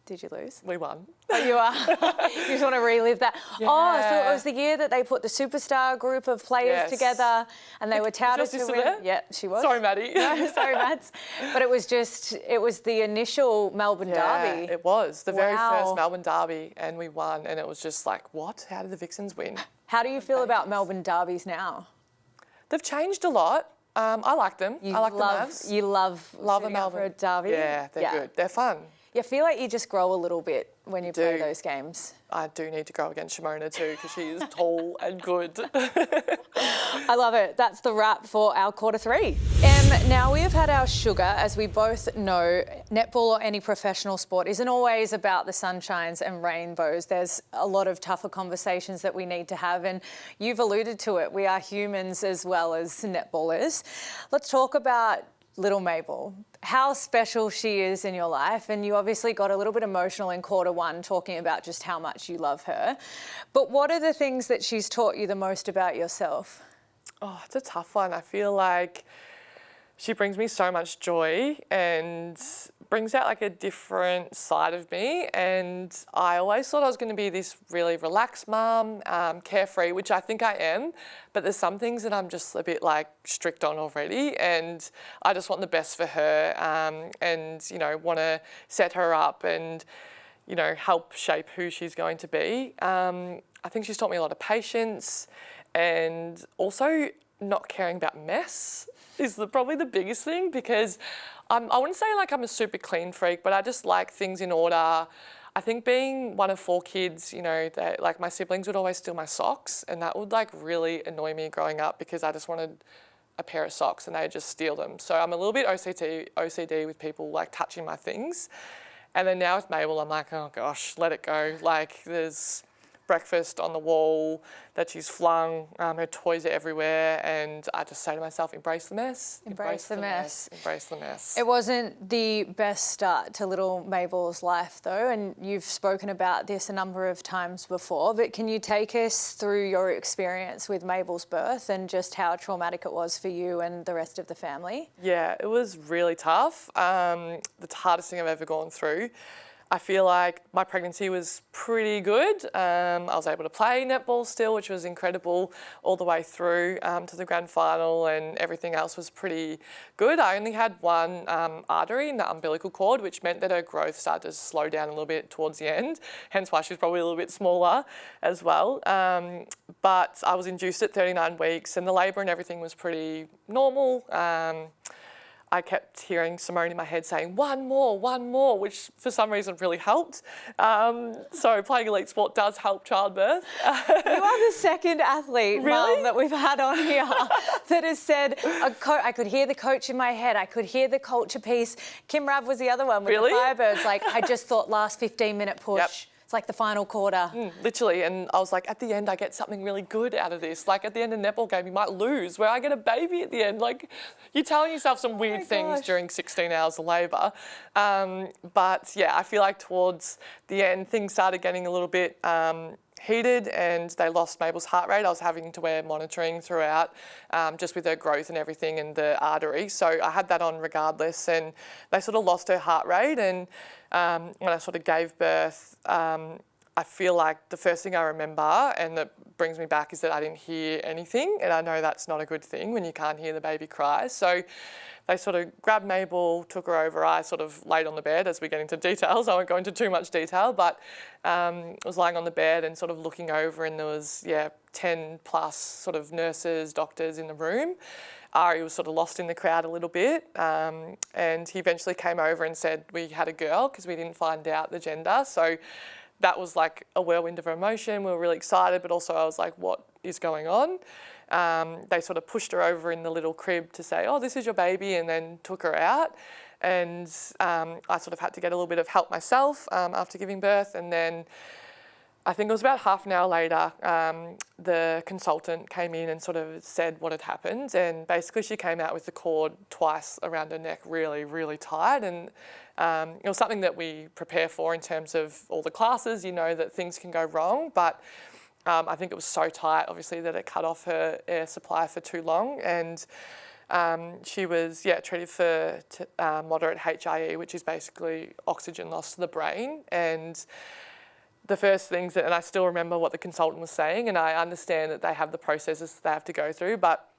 Did you lose? We won. Oh, you are. You just want to relive that. Yeah. Oh, so it was the year that they put the superstar group of players together and they were touted Was your to sister win. there? Yeah, she was. Sorry, Maddie. No, sorry, Mads. But it was the initial Melbourne derby. It was the very Wow. first Melbourne derby, and we won. And it was just like, what? How did the Vixens win? How do you feel about Melbourne derbies now? They've changed a lot. I like them. I like the Mavs. You love Love a suiting up for a Melbourne derby? Yeah, they're good. They're fun. You feel like you just grow a little bit when you play do. those games. I do need to go against Shimona too, because she is tall and good. I love it. That's the wrap for our quarter 3. Now we have had our sugar. As we both know, netball or any professional sport isn't always about the sunshines and rainbows. There's a lot of tougher conversations that we need to have, and you've alluded to it. We are humans as well as netballers. Let's talk about little Mabel, how special she is in your life. And you obviously got a little bit emotional in quarter 1 talking about just how much you love her. But what are the things that she's taught you the most about yourself? Oh, it's a tough one. I feel like she brings me so much joy and brings out like a different side of me. And I always thought I was going to be this really relaxed mum, carefree, which I think I am. But there's some things that I'm just a bit like strict on already. And I just want the best for her and, you know, want to set her up and, you know, help shape who she's going to be. I think she's taught me a lot of patience and also not caring about mess is probably the biggest thing, because I wouldn't say like I'm a super clean freak, but I just like things in order. I think being one of 4 kids, you know, that like my siblings would always steal my socks, and that would like really annoy me growing up because I just wanted a pair of socks and they'd just steal them. So I'm a little bit OCD with people like touching my things. And then now with Mabel, I'm like, oh gosh, let it go. Like there's breakfast on the wall that she's flung, her toys are everywhere, and I just say to myself, embrace the mess. Embrace the mess. Embrace the mess. It wasn't the best start to little Mabel's life though, and you've spoken about this a number of times before, but can you take us through your experience with Mabel's birth and just how traumatic it was for you and the rest of the family? Yeah, it was really tough. The hardest thing I've ever gone through. I feel like my pregnancy was pretty good. I was able to play netball still, which was incredible all the way through to the grand final, and everything else was pretty good. I only had one artery in the umbilical cord, which meant that her growth started to slow down a little bit towards the end, hence why she was probably a little bit smaller as well. But I was induced at 39 weeks and the labour and everything was pretty normal. I kept hearing Simone in my head saying, one more, which for some reason really helped. So playing elite sport does help childbirth. You are the second athlete, Mum, that we've had on here that has said, I could hear the coach in my head, I could hear the culture piece. Kim Rav was the other one with the Firebirds. Like, I just thought last 15-minute push. Yep. It's like the final quarter. Literally, and I was like, at the end, I get something really good out of this. Like at the end of the netball game, you might lose, where I get a baby at the end. Like, you're telling yourself some weird things during 16 hours of labour. But yeah, I feel like towards the end, things started getting a little bit heated and they lost Mabel's heart rate. I was having to wear monitoring throughout, just with her growth and everything and the artery. So I had that on regardless, and they sort of lost her heart rate. And when I sort of gave birth, I feel like the first thing I remember and that brings me back is that I didn't hear anything, and I know that's not a good thing when you can't hear the baby cry. So they sort of grabbed Mabel, took her over. I sort of laid on the bed as we get into details. I won't go into too much detail, but I was lying on the bed and sort of looking over, and there was 10 plus sort of nurses, doctors in the room. Ari was sort of lost in the crowd a little bit, and he eventually came over and said we had a girl because we didn't find out the gender. So that was like a whirlwind of emotion. We were really excited, but also I was like, what is going on? They sort of pushed her over in the little crib to say, oh, this is your baby, and then took her out. And I sort of had to get a little bit of help myself after giving birth. And then I think it was about half an hour later, the consultant came in and sort of said what had happened. And basically she came out with the cord twice around her neck, really, really tight. And it was something that we prepare for in terms of all the classes, you know, that things can go wrong. But I think it was so tight, obviously, that it cut off her air supply for too long. And She was, treated for moderate HIE, which is basically oxygen loss to the brain. And the first things and I still remember what the consultant was saying, and I understand that they have the processes that they have to go through, but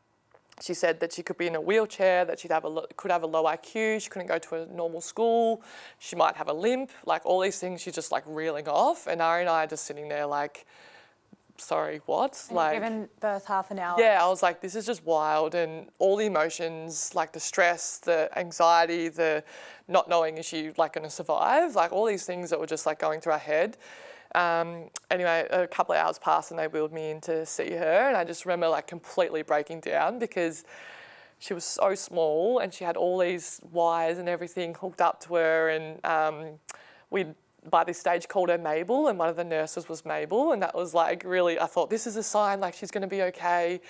she said that she could be in a wheelchair, that could have a low IQ, she couldn't go to a normal school, she might have a limp, like all these things she's just like reeling off. And Ari and I are just sitting there like, sorry, what? And like given birth half an hour. Yeah, I was like, this is just wild. And all the emotions, like the stress, the anxiety, the not knowing is she like going to survive, like all these things that were just like going through our head. Anyway, a couple of hours passed and they wheeled me in to see her, and I just remember like completely breaking down because she was so small and she had all these wires and everything hooked up to her, and we'd by this stage called her Mabel, and one of the nurses was Mabel, and that was like really, I thought this is a sign like she's going to be okay.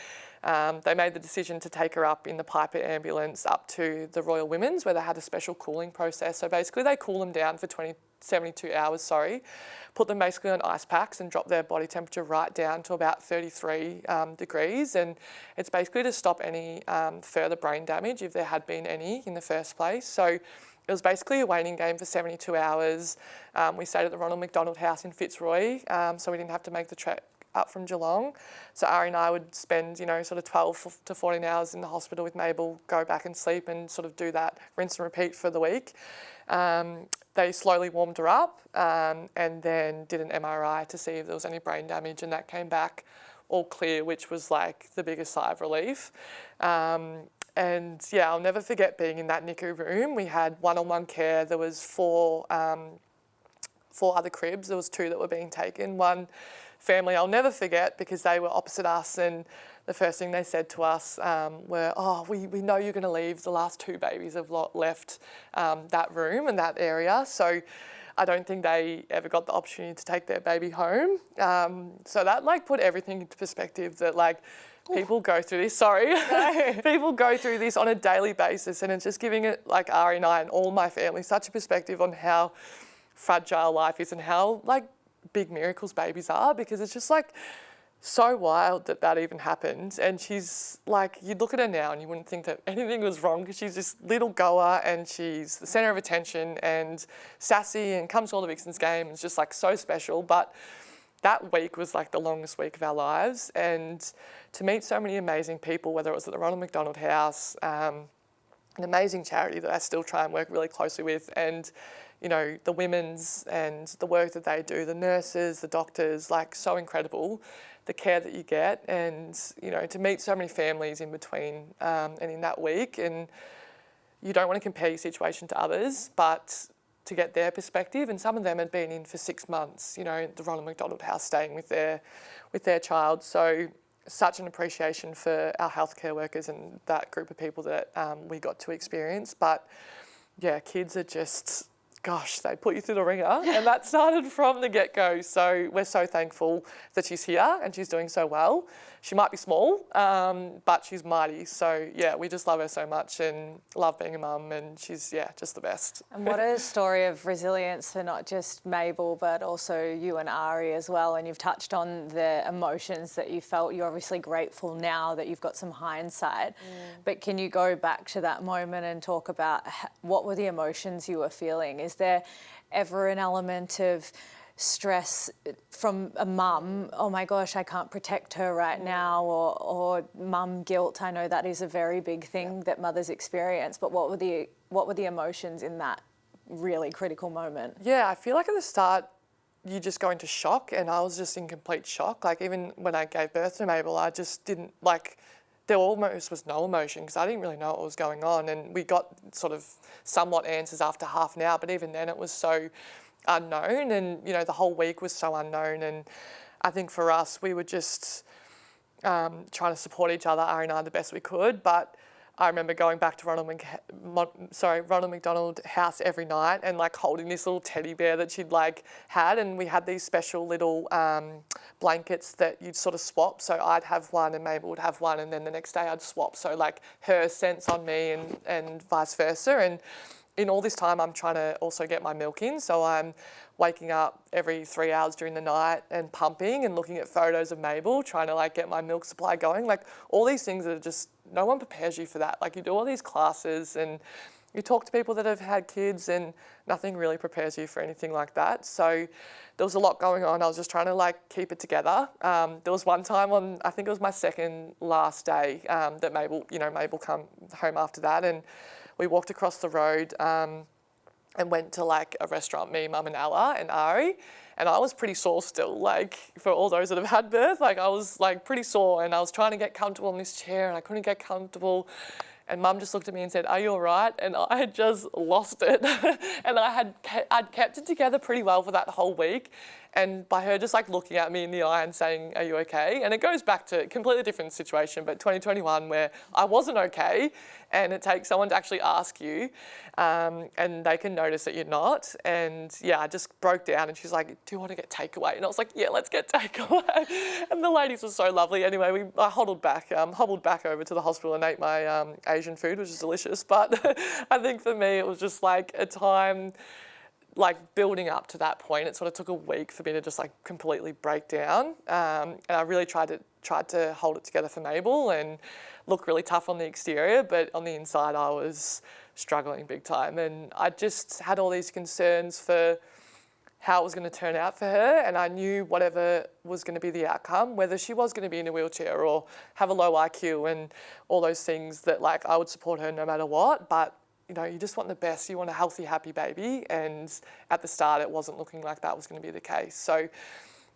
They made the decision to take her up in the Piper ambulance up to the Royal Women's, where they had a special cooling process. So basically they cool them down for 72 hours, put them basically on ice packs and drop their body temperature right down to about 33 degrees. And it's basically to stop any further brain damage if there had been any in the first place. So it was basically a waiting game for 72 hours. We stayed at the Ronald McDonald House in Fitzroy, so we didn't have to make the trek up from Geelong. So Ari and I would spend, sort of 12 to 14 hours in the hospital with Mabel, go back and sleep and sort of do that rinse and repeat for the week. They slowly warmed her up and then did an MRI to see if there was any brain damage, and that came back all clear, which was like the biggest sigh of relief. And yeah, I'll never forget being in that NICU room. We had one-on-one care. There was four other cribs. There was 2 that were being taken. One family I'll never forget because they were opposite us, and the first thing they said to us were, we know you're going to leave. The last 2 babies have left that room and that area. So I don't think they ever got the opportunity to take their baby home. So that like put everything into perspective, that like people go through this, people go through this on a daily basis, and it's just giving it, like Ari and I and all my family, such a perspective on how fragile life is and how like big miracles babies are, because it's just like so wild that even happened. And she's like, you'd look at her now and you wouldn't think that anything was wrong, because she's this little goer and she's the centre of attention and sassy and comes to all the Vixens games. It's just like so special. But that week was like the longest week of our lives, and to meet so many amazing people, whether it was at the Ronald McDonald House, an amazing charity that I still try and work really closely with, and the women's and the work that they do, the nurses, the doctors, like so incredible, the care that you get, and, to meet so many families in between and in that week. And you don't want to compare your situation to others, but to get their perspective. And some of them had been in for 6 months, at the Ronald McDonald House, staying with their child. So such an appreciation for our healthcare workers and that group of people that we got to experience. But yeah, kids are just, gosh, they put you through the ringer, and that started from the get-go. So we're so thankful that she's here and she's doing so well. She might be small, but she's mighty. So yeah, we just love her so much and love being a mum, and she's, just the best. And what a story of resilience for not just Mabel, but also you and Ari as well. And you've touched on the emotions that you felt. You're obviously grateful now that you've got some hindsight. But can you go back to that moment and talk about what were the emotions you were feeling? Is there ever an element of stress from a mum, oh my gosh, I can't protect her right now, or mum guilt? I know that is a very big thing that mothers experience, but what were the emotions in that really critical moment? Yeah, I feel like at the start you just go into shock, and I was just in complete shock. Like even when I gave birth to Mabel, I just didn't there almost was no emotion, because I didn't really know what was going on, and we got sort of somewhat answers after half an hour, but even then it was so unknown, and the whole week was so unknown. And I think for us, we were just trying to support each other, Ari and I, the best we could. But I remember going back to Ronald McDonald House every night and like holding this little teddy bear that she'd like had, and we had these special little blankets that you'd sort of swap. So I'd have one and Mabel would have one, and then the next day I'd swap. So like her scents on me and vice versa. And in all this time, I'm trying to also get my milk in. So I'm waking up every 3 hours during the night and pumping and looking at photos of Mabel, trying to like get my milk supply going. Like all these things that are just, no one prepares you for that. Like you do all these classes and you talk to people that have had kids and nothing really prepares you for anything like that. So there was a lot going on. I was just trying to like keep it together. There was one time on, I think it was my second last day that Mabel come home after that, and we walked across the road and went to like a restaurant, me, Mum and Ella and Ari. And I was pretty sore still, like for all those that have had birth, like I was like pretty sore and I was trying to get comfortable in this chair and I couldn't get comfortable. And Mum just looked at me and said, "Are you all right?" And I had just lost it. And I'd kept it together pretty well for that whole week. And by her just like looking at me in the eye and saying, "Are you okay?" And it goes back to a completely different situation, but 2021 where I wasn't okay, and it takes someone to actually ask you, and they can notice that you're not. And yeah, I just broke down and she's like, "Do you want to get takeaway?" And I was like, "Yeah, let's get takeaway." And the ladies were so lovely. Anyway, I hobbled back over to the hospital and ate my Asian food, which is delicious. But I think for me, it was just like a time like building up to that point. It sort of took a week for me to just like completely break down. And I really tried to hold it together for Mabel and look really tough on the exterior, but on the inside I was struggling big time. And I just had all these concerns for how it was going to turn out for her. And I knew whatever was going to be the outcome, whether she was going to be in a wheelchair or have a low IQ and all those things, that like I would support her no matter what. But you know, you just want the best. You want a healthy, happy baby. And at the start, it wasn't looking like that was going to be the case. So,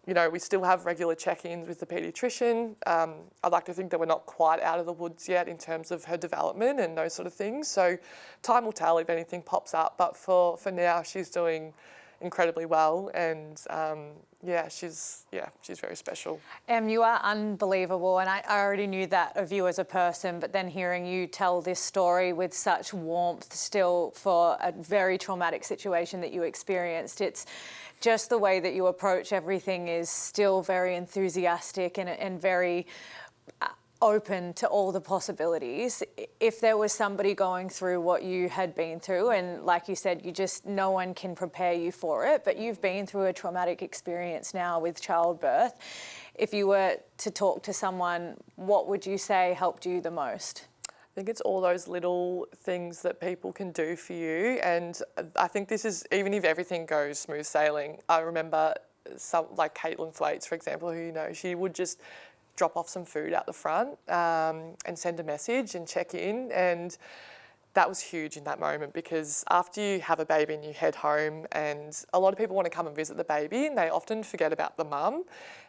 you know, we still have regular check-ins with the paediatrician. I'd like to think that we're not quite out of the woods yet in terms of her development and those sort of things. So time will tell if anything pops up. But for now, she's doing incredibly well. And she's very special. You are unbelievable, and I already knew that of you as a person, but then hearing you tell this story with such warmth still for a very traumatic situation that you experienced, it's just the way that you approach everything is still very enthusiastic and very open to all the possibilities. If there was somebody going through what you had been through, and like you said, no one can prepare you for it, but you've been through a traumatic experience now with childbirth. If you were to talk to someone, what would you say helped you the most? I think it's all those little things that people can do for you. And I think this is, even if everything goes smooth sailing, I remember some, like Caitlin Thwaites, for example, who, you know, she would just drop off some food out the front and send a message and check in. And that was huge in that moment, because after you have a baby and you head home, and a lot of people want to come and visit the baby and they often forget about the mum.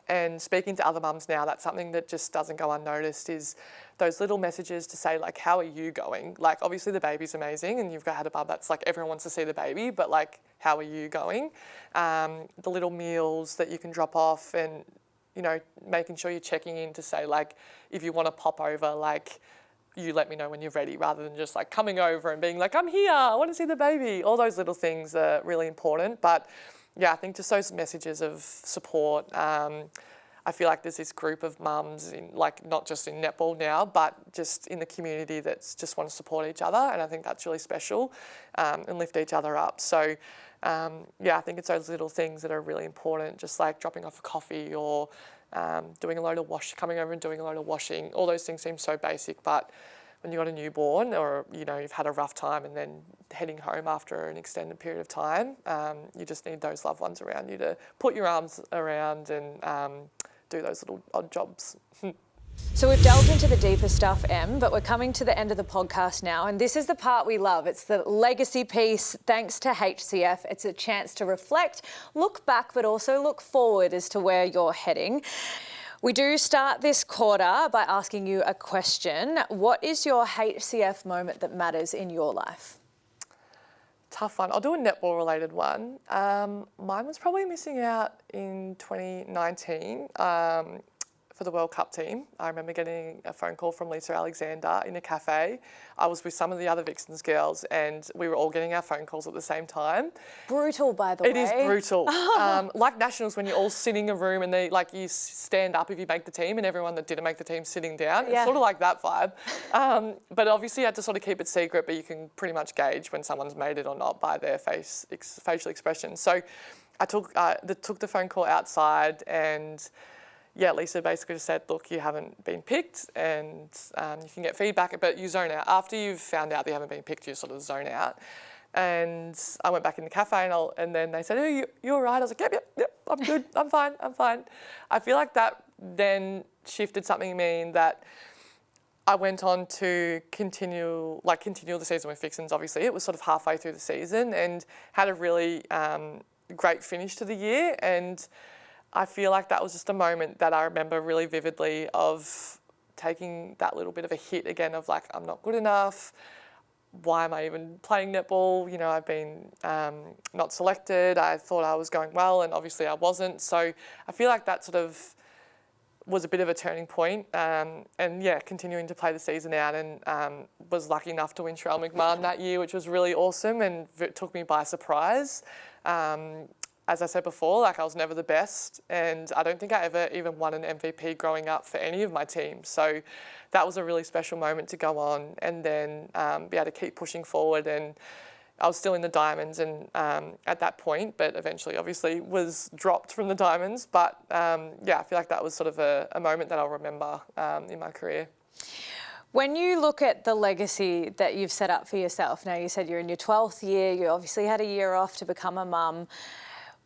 And speaking to other mums now, that's something that just doesn't go unnoticed, is those little messages to say, like, how are you going? Like, obviously the baby's amazing and you've had a bub, that's like everyone wants to see the baby, but like, how are you going? The little meals that you can drop off, and you know, making sure you're checking in to say, like, if you want to pop over, like, you let me know when you're ready, rather than just like coming over and being like, I'm here, I want to see the baby. All those little things are really important. But yeah, I think just those messages of support. I feel like there's this group of mums, in, like, not just in netball now, but just in the community that's just want to support each other. And I think that's really special, and lift each other up. So I think it's those little things that are really important, just like dropping off a coffee or doing a load of coming over and doing a load of washing. All those things seem so basic, but when you've got a newborn, or, you know, you've had a rough time and then heading home after an extended period of time, you just need those loved ones around you to put your arms around and do those little odd jobs. So we've delved into the deeper stuff, Em, but we're coming to the end of the podcast now, and this is the part we love. It's the legacy piece. Thanks to HCF, it's a chance to reflect, look back, but also look forward as to where you're heading. We do start this quarter by asking you a question. What is your HCF moment that matters in your life? Tough one. I'll do a netball related one. Mine was probably missing out in 2019. for the World Cup team. I remember getting a phone call from Lisa Alexander in a cafe. I was with some of the other Vixens girls and we were all getting our phone calls at the same time. Brutal, by the way. It is brutal. Like nationals, when you're all sitting in a room and they like you stand up if you make the team and everyone that didn't make the team sitting down. It's sort of like that vibe. But obviously you had to sort of keep it secret, but you can pretty much gauge when someone's made it or not by their facial expression. So I took the phone call outside and Lisa basically just said, look, you haven't been picked and you can get feedback, but you zone out. After you've found out that you haven't been picked, you sort of zone out. And I went back in the cafe and then they said, oh, you all right? I was like, yep, I'm good, I'm fine. I feel like that then shifted something in me in that I went on to continue the season with Vixens, obviously. It was sort of halfway through the season and had a really great finish to the year. And I feel like that was just a moment that I remember really vividly of taking that little bit of a hit again of like, I'm not good enough. Why am I even playing netball? You know, I've been not selected. I thought I was going well and obviously I wasn't. So I feel like that sort of was a bit of a turning point. Continuing to play the season out and was lucky enough to win Sherelle McMahon that year, which was really awesome and it took me by surprise. As I said before, like I was never the best and I don't think I ever even won an MVP growing up for any of my teams. So that was a really special moment to go on and then be able to keep pushing forward. And I was still in the Diamonds and at that point, but eventually obviously was dropped from the Diamonds. But I feel like that was sort of a moment that I'll remember in my career. When you look at the legacy that you've set up for yourself, now you said you're in your 12th year, you obviously had a year off to become a mum.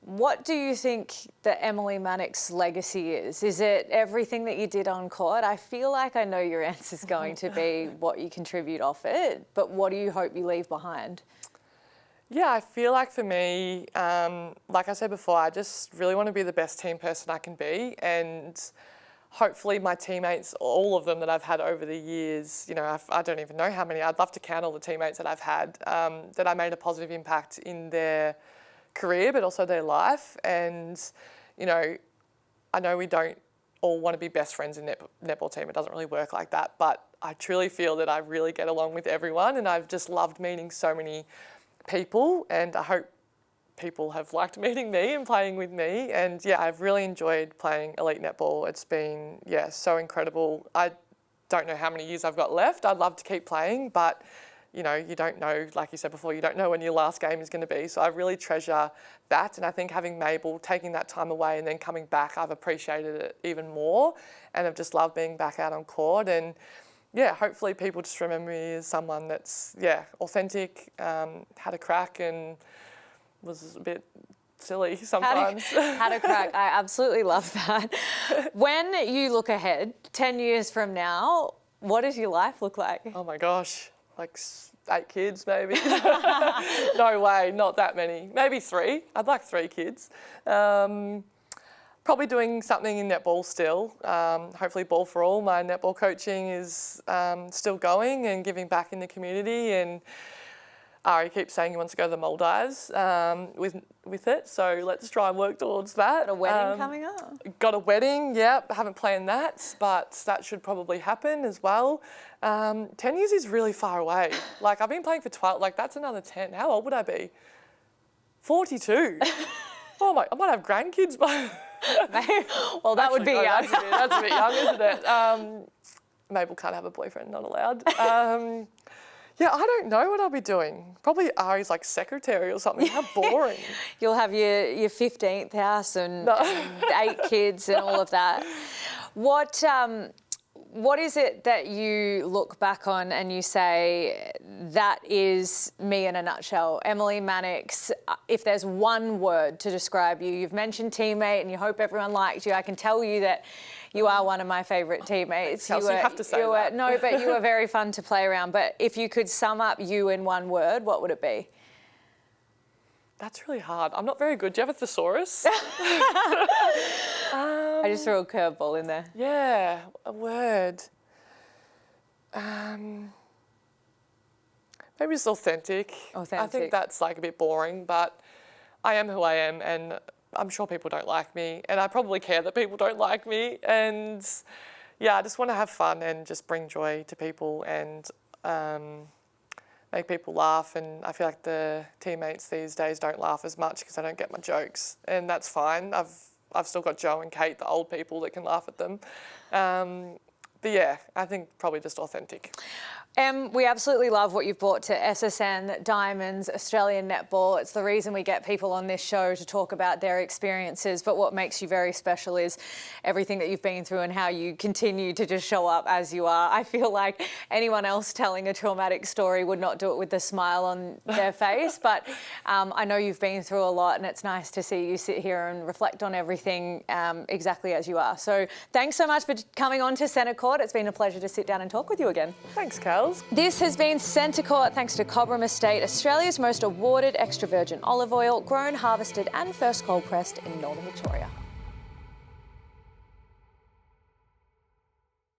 What do you think the Emily Mannix legacy is? Is it everything that you did on court? I feel like I know your answer is going to be what you contribute off it, but what do you hope you leave behind? Yeah, I feel like for me, like I said before, I just really want to be the best team person I can be and hopefully my teammates, all of them that I've had over the years, you know, I don't even know how many, I'd love to count all the teammates that I've had, that I made a positive impact in their career but also their life. And you know, I know we don't all want to be best friends in netball team, it doesn't really work like that, but I truly feel that I really get along with everyone and I've just loved meeting so many people and I hope people have liked meeting me and playing with me. And I've really enjoyed playing elite netball. It's been so incredible. I don't know how many years I've got left. I'd love to keep playing, but you know, you don't know, like you said before, you don't know when your last game is going to be. So I really treasure that. And I think having Mabel, taking that time away and then coming back, I've appreciated it even more. And I've just loved being back out on court. And hopefully people just remember me as someone that's, authentic, had a crack and was a bit silly sometimes. Had a crack. I absolutely love that. When you look ahead, 10 years from now, what does your life look like? Oh my gosh. Like 8 kids maybe. No way, not that many. Maybe 3. I'd like 3 kids. Probably doing something in netball still. Hopefully Ball for All. My netball coaching is still going and giving back in the community. And Ari keeps saying he wants to go to the Maldives with it. So let's try and work towards that. Got a wedding coming up? Got a wedding, I haven't planned that, but that should probably happen as well. 10 years is really far away. Like I've been playing for 12, like that's another 10. How old would I be? 42. Oh my, I might have grandkids by... Well, that would be young. That's a bit young, isn't it? Mabel can't have a boyfriend, not allowed. I don't know what I'll be doing. Probably Ari's like secretary or something. How boring. You'll have your 15th house and 8 kids and all of that. What is it that you look back on and you say, that is me in a nutshell? Emily Mannix, if there's one word to describe you, you've mentioned teammate and you hope everyone liked you. I can tell you that you are one of my favourite teammates. You have to say that. No, but you were very fun to play around. But if you could sum up you in one word, what would it be? That's really hard. I'm not very good. Do you have a thesaurus? I just threw a curveball in there. Yeah, a word. Maybe just authentic. Authentic. I think that's like a bit boring, but I am who I am and I'm sure people don't like me, and I probably care that people don't like me. And yeah, I just want to have fun and just bring joy to people and make people laugh. And I feel like the teammates these days don't laugh as much because I don't get my jokes, and that's fine. I've still got Joe and Kate, the old people, that can laugh at them. But yeah, I think probably just authentic. We absolutely love what you've brought to SSN, Diamonds, Australian Netball. It's the reason we get people on this show to talk about their experiences. But what makes you very special is everything that you've been through and how you continue to just show up as you are. I feel like anyone else telling a traumatic story would not do it with a smile on their face. But I know you've been through a lot, and it's nice to see you sit here and reflect on everything exactly as you are. So thanks so much for coming on to Centre Court. It's been a pleasure to sit down and talk with you again. Thanks, Kels. This has been Centre Court thanks to Cobram Estate, Australia's most awarded extra virgin olive oil, grown, harvested and first cold pressed in Northern Victoria.